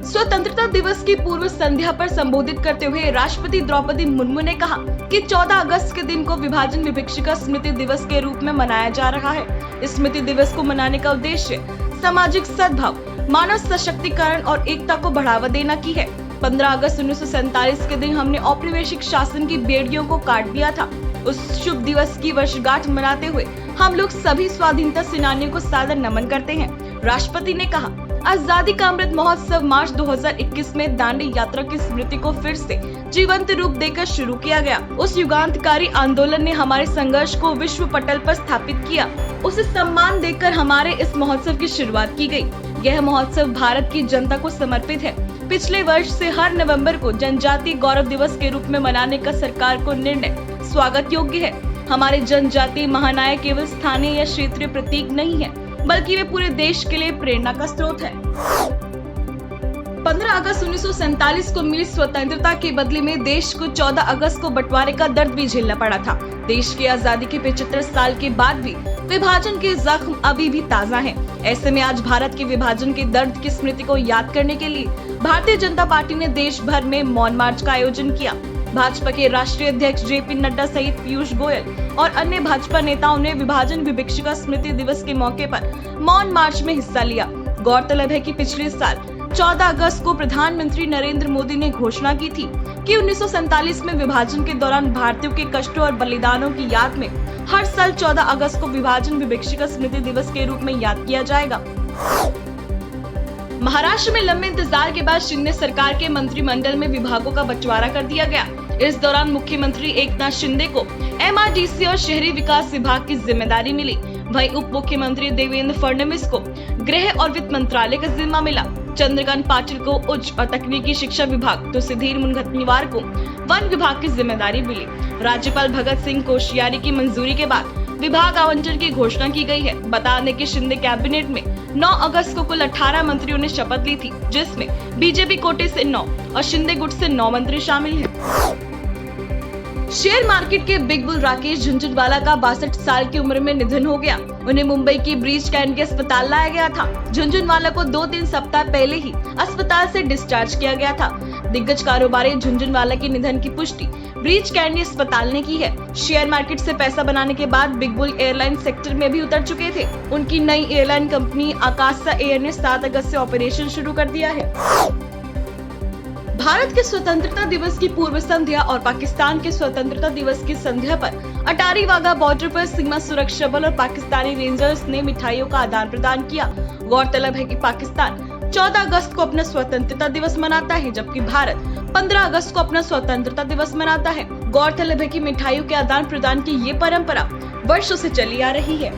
स्वतंत्रता दिवस की पूर्व संध्या पर संबोधित करते हुए राष्ट्रपति द्रौपदी मुर्मू ने कहा कि 14 अगस्त के दिन को विभाजन विभिक्षिका स्मृति दिवस के रूप में मनाया जा रहा है। इस स्मृति दिवस को मनाने का उद्देश्य सामाजिक सद्भाव, मानव सशक्तिकरण और एकता को बढ़ावा देना की है। 15 अगस्त 1947 के दिन हमने औपनिवेशिक शासन की बेड़ियों को काट दिया था। उस शुभ दिवस की वर्षगांठ मनाते हुए हम लोग सभी स्वाधीनता सेनानियों को सादर नमन करते हैं। राष्ट्रपति ने कहा, आजादी का अमृत महोत्सव मार्च 2021 में दांडी यात्रा की स्मृति को फिर से जीवंत रूप देकर शुरू किया गया। उस युगांतकारी आंदोलन ने हमारे संघर्ष को विश्व पटल पर स्थापित किया। उसे सम्मान देकर हमारे इस महोत्सव की शुरुआत की गई। यह महोत्सव भारत की जनता को समर्पित है। पिछले वर्ष से हर नवंबर को जनजातीय गौरव दिवस के रूप में मनाने का सरकार को निर्णय स्वागत योग्य है। हमारे जनजातीय महानायक केवल स्थानीय या क्षेत्रीय प्रतीक नहीं है, बल्कि वे पूरे देश के लिए प्रेरणा का स्रोत है। 15 अगस्त 1947 को मिली स्वतंत्रता के बदले में देश को 14 अगस्त को बंटवारे का दर्द भी झेलना पड़ा था। देश की आजादी के 75 साल के बाद भी विभाजन के जख्म अभी भी ताजा हैं। ऐसे में आज भारत के विभाजन के दर्द की स्मृति को याद करने के लिए भारतीय जनता पार्टी ने देश भर में मौन मार्च का आयोजन किया। भाजपा के राष्ट्रीय अध्यक्ष जेपी नड्डा सहित पीयूष गोयल और अन्य भाजपा नेताओं ने विभाजन विभिक्षिका स्मृति दिवस के मौके पर मौन मार्च में हिस्सा लिया। गौरतलब है कि पिछले साल 14 अगस्त को प्रधानमंत्री नरेंद्र मोदी ने घोषणा की थी कि 1947 में विभाजन के दौरान भारतीयों के कष्टों और बलिदानों की याद में हर साल 14 अगस्त को विभाजन विभिक्षिका स्मृति दिवस के रूप में याद किया जाएगा। महाराष्ट्र में लंबे इंतजार के बाद शिंदे सरकार के मंत्रिमंडल में विभागों का बंटवारा कर दिया गया। इस दौरान मुख्यमंत्री एकनाथ शिंदे को एमआरडीसी और शहरी विकास विभाग की जिम्मेदारी मिली। वहीं उप मुख्यमंत्री देवेंद्र फडणवीस को गृह और वित्त मंत्रालय का जिम्मा मिला। चंद्रकांत पाटिल को उच्च और तकनीकी शिक्षा विभाग तो सुधीर मुनगंटीवार को वन विभाग की जिम्मेदारी मिली। राज्यपाल भगत सिंह कोश्यारी की मंजूरी के बाद विभाग आवंटन की घोषणा की गई है। बता दें कि शिंदे कैबिनेट में 9 अगस्त को कुल 18 मंत्रियों ने शपथ ली थी, जिसमें बीजेपी कोटे से 9 और शिंदे गुट से 9 मंत्री शामिल हैं। शेयर मार्केट के बिग बुल राकेश झुनझुनवाला का 62 साल की उम्र में निधन हो गया। उन्हें मुंबई की ब्रीच कैंडी अस्पताल लाया गया था। झुनझुनवाला को 2-3 सप्ताह पहले ही अस्पताल से डिस्चार्ज किया गया था। दिग्गज कारोबारी झुनझुनवाला के निधन की पुष्टि ब्रीच कैंडी अस्पताल ने की है। शेयर मार्केट से पैसा बनाने के बाद बिग बुल एयरलाइन सेक्टर में भी उतर चुके थे। उनकी नई एयरलाइन कंपनी आकाशा एयर ने 7 अगस्त से ऑपरेशन शुरू कर दिया है। भारत के स्वतंत्रता दिवस की पूर्व संध्या और पाकिस्तान के स्वतंत्रता दिवस की संध्या पर अटारी वाघा बॉर्डर पर सीमा सुरक्षा बल और पाकिस्तानी रेंजर्स ने मिठाइयों का आदान प्रदान किया। गौरतलब है कि पाकिस्तान 14 अगस्त को अपना स्वतंत्रता दिवस मनाता है, जबकि भारत 15 अगस्त को अपना स्वतंत्रता दिवस मनाता है। गौरतलब है कि मिठाइयों के आदान प्रदान की ये परंपरा वर्षों से चली आ रही है।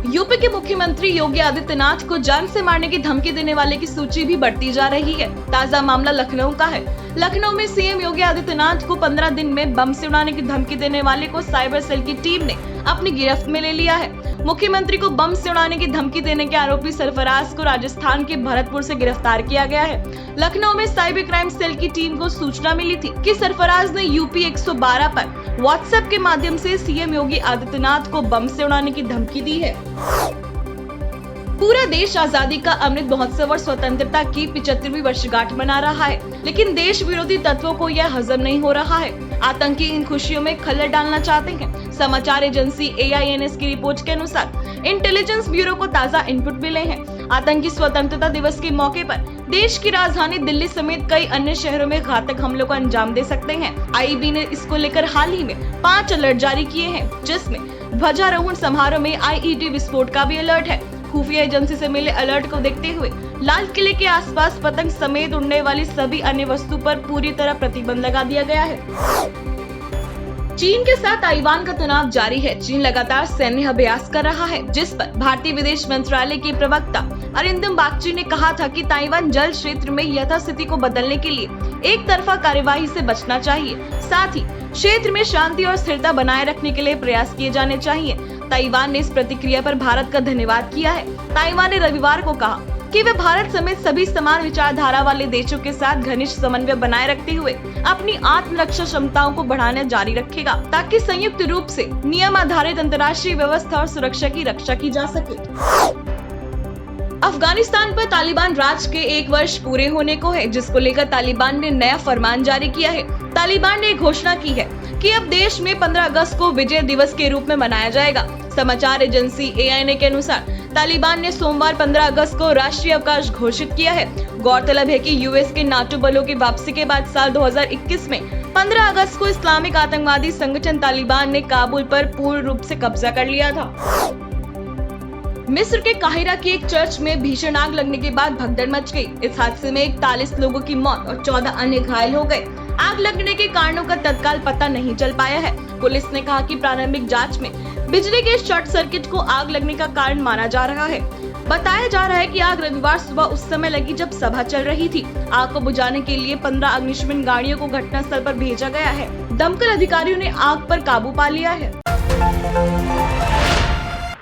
यूपी के मुख्यमंत्री योगी आदित्यनाथ को जान से मारने की धमकी देने वाले की सूची भी बढ़ती जा रही है। ताजा मामला लखनऊ का है। लखनऊ में सीएम योगी आदित्यनाथ को 15 दिन में बम से उड़ाने की धमकी देने वाले को साइबर सेल की टीम ने अपनी गिरफ्त में ले लिया है। मुख्यमंत्री को बम से उड़ाने की धमकी देने के आरोपी सरफराज को राजस्थान के भरतपुर से गिरफ्तार किया गया है। लखनऊ में साइबर क्राइम सेल की टीम को सूचना मिली थी कि सरफराज ने यूपी 112 पर व्हाट्सएप के माध्यम से सीएम योगी आदित्यनाथ को बम से उड़ाने की धमकी दी है। पूरा देश आजादी का अमृत महोत्सव और स्वतंत्रता की 75वीं वर्षगांठ मना रहा है, लेकिन देश विरोधी तत्वों को यह हजम नहीं हो रहा है। आतंकी इन खुशियों में खलल डालना चाहते हैं। समाचार एजेंसी AINS की रिपोर्ट के अनुसार इंटेलिजेंस ब्यूरो को ताजा इनपुट मिले हैं। आतंकी स्वतंत्रता दिवस के मौके पर देश की राजधानी दिल्ली समेत कई अन्य शहरों में घातक हमलों को अंजाम दे सकते हैं। IB ने इसको लेकर हाल ही में 5 अलर्ट जारी किए हैं, जिसमें ध्वजारोहण समारोह में IED विस्फोट का भी अलर्ट है। खुफिया एजेंसी से मिले अलर्ट को देखते हुए लाल किले के आसपास पतंग समेत उड़ने वाली सभी अन्य वस्तु पर पूरी तरह प्रतिबंध लगा दिया गया है। चीन के साथ ताइवान का तनाव जारी है। चीन लगातार सैन्य अभ्यास कर रहा है, जिस पर भारतीय विदेश मंत्रालय के प्रवक्ता अरिंदम बागची ने कहा था कि ताइवान जल क्षेत्र में यथास्थिति को बदलने के लिए एक तरफा कार्यवाही से बचना चाहिए। साथ ही क्षेत्र में शांति और स्थिरता बनाए रखने के लिए प्रयास किए जाने चाहिए। ताइवान ने इस प्रतिक्रिया पर भारत का धन्यवाद किया है। ताइवान ने रविवार को कहा, कि वह भारत समेत सभी समान विचारधारा वाले देशों के साथ घनिष्ठ समन्वय बनाए रखते हुए अपनी आत्मरक्षा क्षमताओं को बढ़ाना जारी रखेगा, ताकि संयुक्त रूप से नियम आधारित अंतर्राष्ट्रीय व्यवस्था और सुरक्षा की रक्षा की जा सके। अफगानिस्तान पर तालिबान राज के 1 वर्ष पूरे होने को है, जिसको लेकर तालिबान ने नया फरमान जारी किया है। तालिबान ने घोषणा की है कि अब देश में 15 अगस्त को विजय दिवस के रूप में मनाया जाएगा। समाचार एजेंसी ANA के अनुसार तालिबान ने सोमवार 15 अगस्त को राष्ट्रीय अवकाश घोषित किया है। गौरतलब है कि US के NATO बलों की वापसी के बाद साल 2021 में 15 अगस्त को इस्लामिक आतंकवादी संगठन तालिबान ने काबुल पर पूर्ण रूप से कब्जा कर लिया था। मिस्र के काहिरा की एक चर्च में भीषण आग लगने के बाद भगदड़ मच गई। इस हादसे में 41 लोगों की मौत और 14 अन्य घायल हो गए। आग लगने के कारणों का तत्काल पता नहीं चल पाया है। पुलिस ने कहा कि प्रारंभिक जांच में बिजली के शॉर्ट सर्किट को आग लगने का कारण माना जा रहा है। बताया जा रहा है कि आग रविवार सुबह उस समय लगी जब सभा चल रही थी। आग को बुझाने के लिए 15 अग्निशमन गाड़ियों को घटनास्थल पर भेजा गया है। दमकल अधिकारियों ने आग पर काबू पा लिया है।